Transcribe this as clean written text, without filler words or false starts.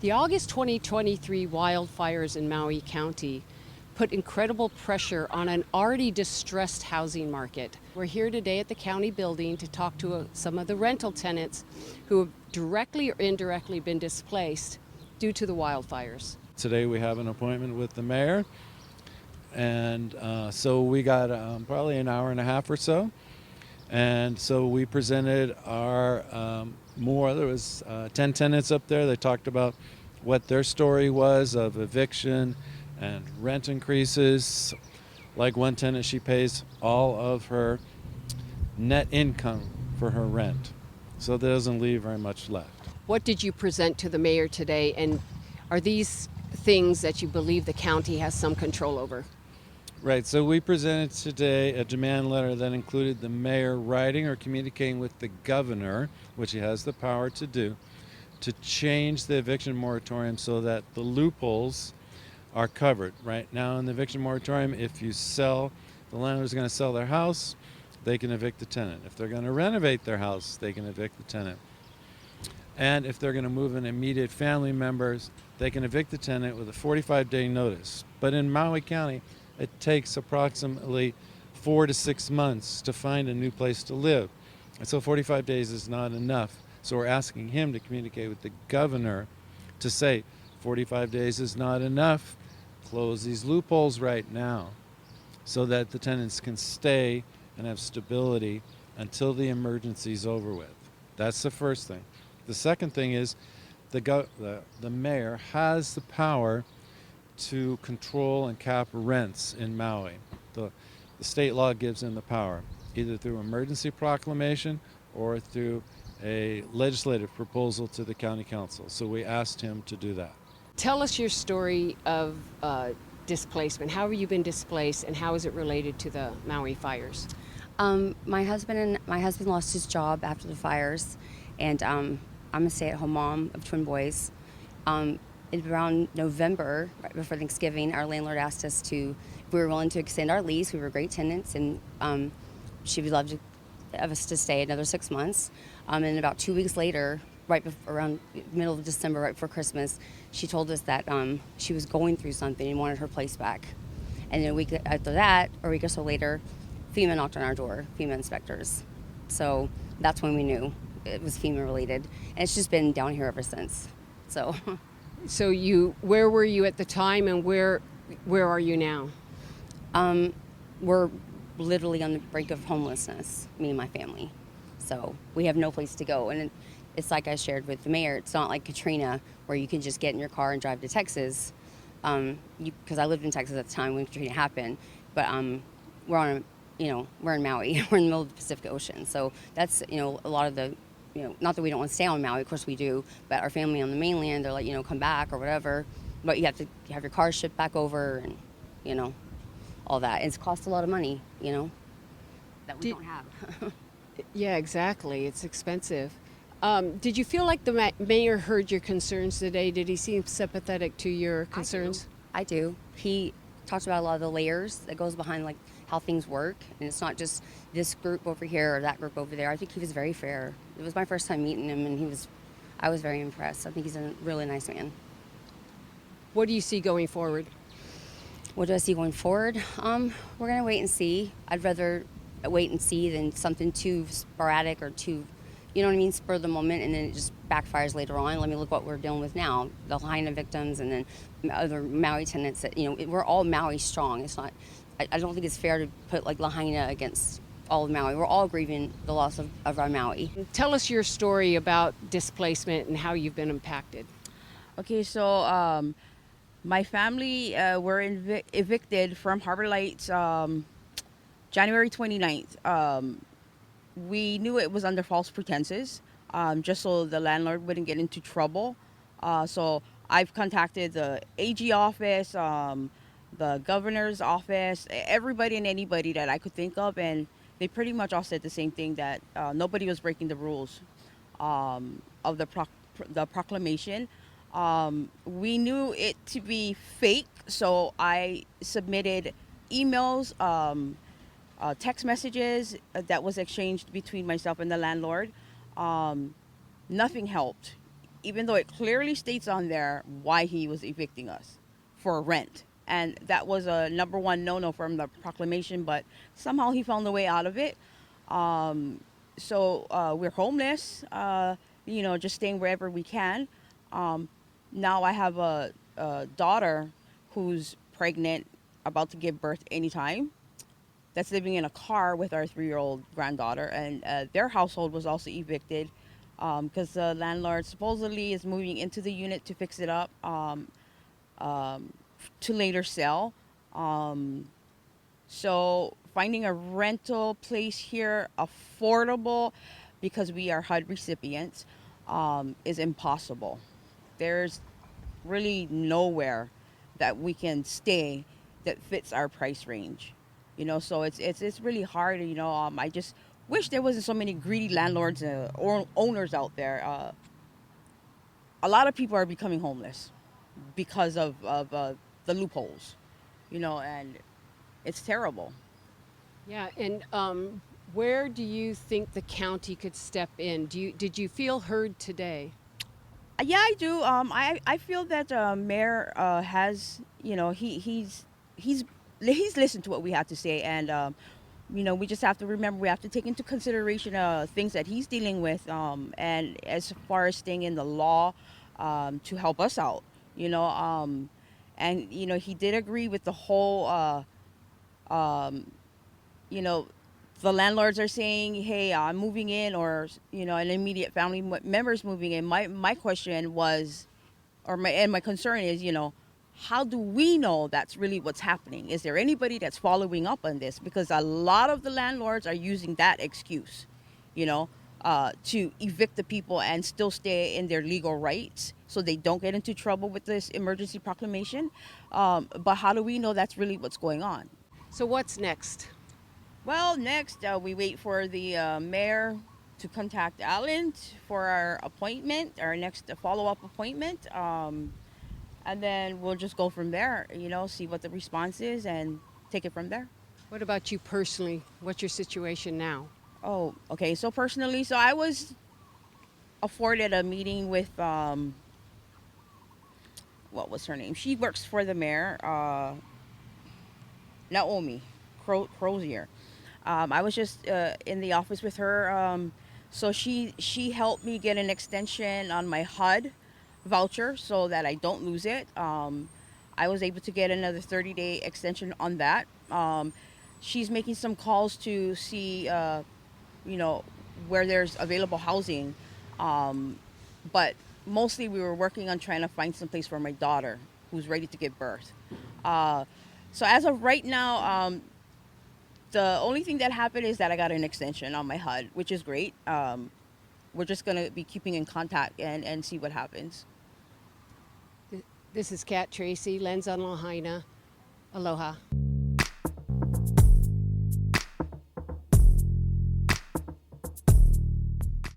The August 2023 wildfires in Maui County put incredible pressure on an already distressed housing market. We're here today at the county building to talk to some of the rental tenants who have directly or indirectly been displaced due to the wildfires. Today we have an appointment with the mayor, and so we got probably an hour and a half or so. And so we presented our there was 10 tenants up there. They talked about what their story was of eviction and rent increases. Like one tenant, she pays all of her net income for her rent, so there doesn't leave very much left. What did you present to the mayor today, and are these things that you believe the county has some control over? Right, so we presented today a demand letter that included the mayor writing or communicating with the governor, which he has the power to do, to change the eviction moratorium so that the loopholes are covered. Right now in the eviction moratorium, if you sell, the landlord's going to sell their house, they can evict the tenant. If they're going to renovate their house, they can evict the tenant. And if they're going to move in immediate family members, they can evict the tenant with a 45-day notice. But in Maui County, it takes approximately 4 to 6 months to find a new place to live. And so 45 days is not enough. So we're asking him to communicate with the governor to say 45 days is not enough. Close these loopholes right now so that the tenants can stay and have stability until the emergency is over with. That's the first thing. The second thing is the mayor has the power to control and cap rents in Maui. The state law gives him the power, either through emergency proclamation or through a legislative proposal to the county council. So we asked him to do that. Tell us your story of displacement. How have you been displaced, and how is it related to the Maui fires? My husband lost his job after the fires, and I'm a stay-at-home mom of twin boys. Around November, right before Thanksgiving, our landlord asked us if we were willing to extend our lease. We were great tenants, and she would love us to stay another 6 months. And about 2 weeks later, around middle of December, right before Christmas, she told us that she was going through something and wanted her place back. And then a week after that, or a week or so later, FEMA knocked on our door, FEMA inspectors. So that's when we knew it was FEMA related. And it's just been down here ever since. So where were you at the time, and where are you now? We're literally on the brink of homelessness, me and my family. So we have no place to go. And it's like I shared with the mayor, it's not like Katrina where you can just get in your car and drive to Texas. Because I lived in Texas at the time when Katrina happened. But we're in Maui. We're in the middle of the Pacific Ocean. So that's, a lot of the, not that we don't want to stay on Maui, of course we do, but our family on the mainland, they're like, come back or whatever. But you have to have your car shipped back over and, all that. It's cost a lot of money, that we don't have. Yeah, exactly. It's expensive. Did you feel like the mayor heard your concerns today? Did he seem sympathetic to your concerns? I do. He talked about a lot of the layers that goes behind like how things work, and it's not just this group over here or that group over there. I think he was very fair. It was my first time meeting him, and I was very impressed. I think he's a really nice man. What do you see going forward? What do I see going forward? We're gonna wait and see. I'd rather wait and see than something too sporadic or too, spur of the moment, and then it just backfires later on. Let me look what we're dealing with now. The Lahaina victims and then other Maui tenants that, we're all Maui strong. It's not, I don't think it's fair to put like Lahaina against all of Maui. We're all grieving the loss of our Maui. Tell us your story about displacement and how you've been impacted. Okay, so my family were evicted from Harbor Lights January 29th. We knew it was under false pretenses, just so the landlord wouldn't get into trouble. So I've contacted the AG office, the governor's office, everybody and anybody that I could think of, and they pretty much all said the same thing, that nobody was breaking the rules of the proclamation. We knew it to be fake, so I submitted emails, text messages that was exchanged between myself and the landlord. Nothing helped. even though it clearly states on there why he was evicting us for rent. And that was a number one no-no from the proclamation, but somehow he found a way out of it. So we're homeless, just staying wherever we can. Now I have a daughter who's pregnant, about to give birth anytime, that's living in a car with our 3-year-old granddaughter, and their household was also evicted because the landlord supposedly is moving into the unit to fix it up to later sell. So finding a rental place here affordable, because we are HUD recipients, is impossible. There's really nowhere that we can stay that fits our price range. So it's really hard. I just wish there wasn't so many greedy landlords or owners out there. A lot of people are becoming homeless because of the loopholes, and it's terrible. Yeah, and where do you think the county could step in? Did you feel heard today? Yeah, I do. I feel that Mayor has, he's listened to what we have to say, and we just have to remember, we have to take into consideration things that he's dealing with, and as far as staying in the law, to help us out, and he did agree with the whole, you know, the landlords are saying, "Hey, I'm moving in," or an immediate family member's moving in. My question was, my concern is, how do we know that's really what's happening? Is there anybody that's following up on this? Because a lot of the landlords are using that excuse, you know, to evict the people and still stay in their legal rights, so they don't get into trouble with this emergency proclamation. But how do we know that's really what's going on? So what's next? Well, next we wait for the mayor to contact Alan for our appointment, our next follow-up appointment, and then we'll just go from there. See what the response is and take it from there. What about you personally? What's your situation now? Oh, okay. So personally, I was afforded a meeting with what was her name? She works for the mayor, Naomi Crozier. I was just in the office with her. So she helped me get an extension on my HUD voucher so that I don't lose it. I was able to get another 30-day extension on that. She's making some calls to see, where there's available housing. But mostly we were working on trying to find some place for my daughter who's ready to give birth. So as of right now, the only thing that happened is that I got an extension on my HUD, which is great. We're just going to be keeping in contact and see what happens. This is Kat Tracy, Lens on Lahaina. Aloha.